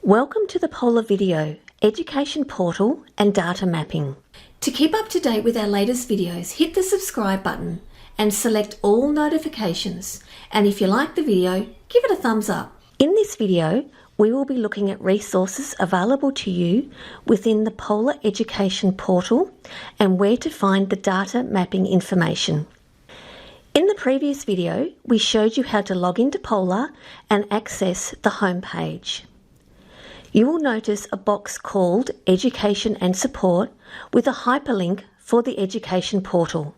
Welcome to the Polar Video, Education Portal and Data Mapping. To keep up to date with our latest videos, hit the subscribe button and select all notifications. And if you like the video, give it a thumbs up. In this video, we will be looking at resources available to you within the Polar Education Portal and where to find the data mapping information. In the previous video, we showed you how to log into Polar and access the home page. You will notice a box called Education and Support with a hyperlink for the Education Portal.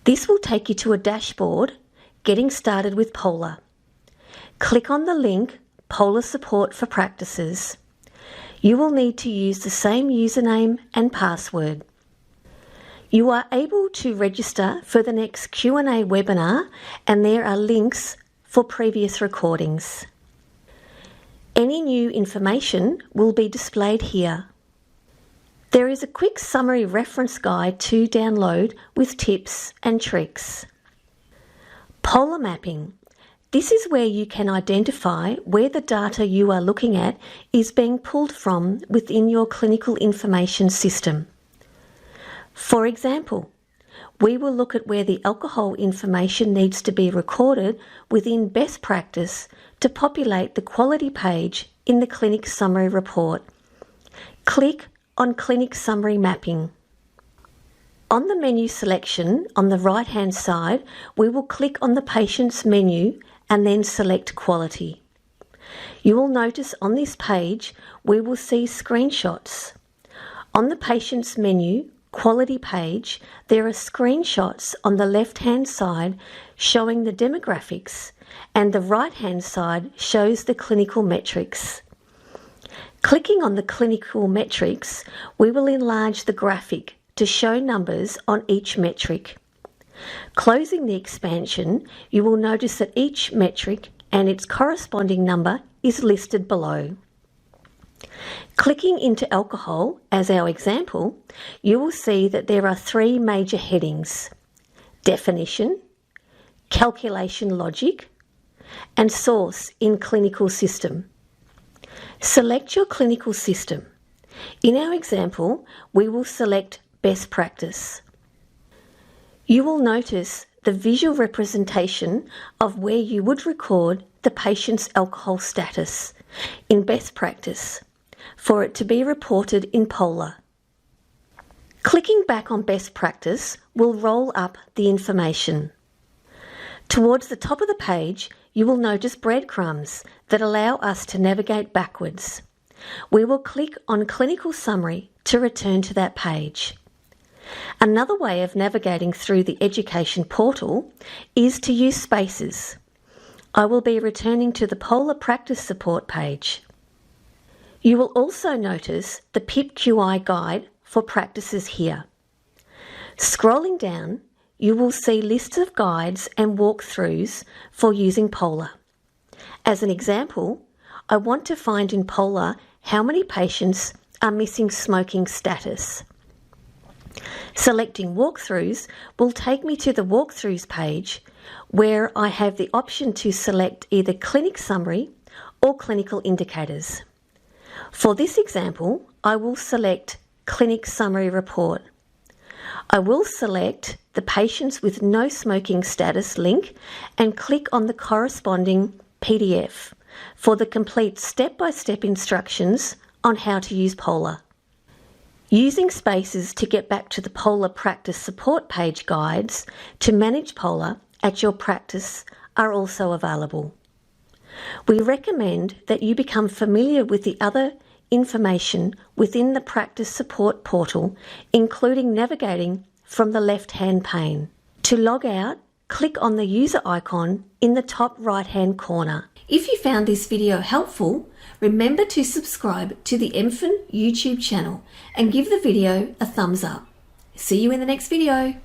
This will take you to a dashboard, Getting Started with Polar. Click on the link, Polar Support for Practices. You will need to use the same username and password. You are able to register for the next Q&A webinar, and there are links for previous recordings. Any new information will be displayed here. There is a quick summary reference guide to download with tips and tricks. Polar mapping. This is where you can identify where the data you are looking at is being pulled from within your clinical information system. For example, we will look at where the alcohol information needs to be recorded within best practice to populate the quality page in the Clinic Summary Report. Click on Clinic Summary Mapping. On the menu selection on the right-hand side, we will click on the Patients menu and then select Quality. You will notice on this page we will see screenshots. On the Patients menu, Quality page, there are screenshots on the left-hand side showing the demographics, and the right-hand side shows the clinical metrics. Clicking on the clinical metrics, we will enlarge the graphic to show numbers on each metric. Closing the expansion, you will notice that each metric and its corresponding number is listed below. Clicking into alcohol as our example, you will see that there are three major headings: definition, calculation logic, and source in clinical system. Select your clinical system. In our example, we will select best practice. You will notice the visual representation of where you would record the patient's alcohol status in best practice for it to be reported in Polar. Clicking back on best practice will roll up the information. Towards the top of the page, you will notice breadcrumbs that allow us to navigate backwards. We will click on Clinical Summary to return to that page. Another way of navigating through the Education Portal is to use spaces. I will be returning to the Polar Practice Support page. You will also notice the PIP-QI guide for practices here. Scrolling down, you will see lists of guides and walkthroughs for using Polar. As an example, I want to find in Polar how many patients are missing smoking status. Selecting walkthroughs will take me to the walkthroughs page where I have the option to select either clinic summary or clinical indicators. For this example, I will select Clinic Summary Report. I will select the Patients with No Smoking Status link and click on the corresponding PDF for the complete step-by-step instructions on how to use Polar. Using spaces to get back to the Polar Practice Support page guides to manage Polar at your practice are also available. We recommend that you become familiar with the other information within the Practice Support portal, including navigating from the left-hand pane. To log out, click on the user icon in the top right-hand corner. If you found this video helpful, remember to subscribe to the MFin YouTube channel and give the video a thumbs up. See you in the next video.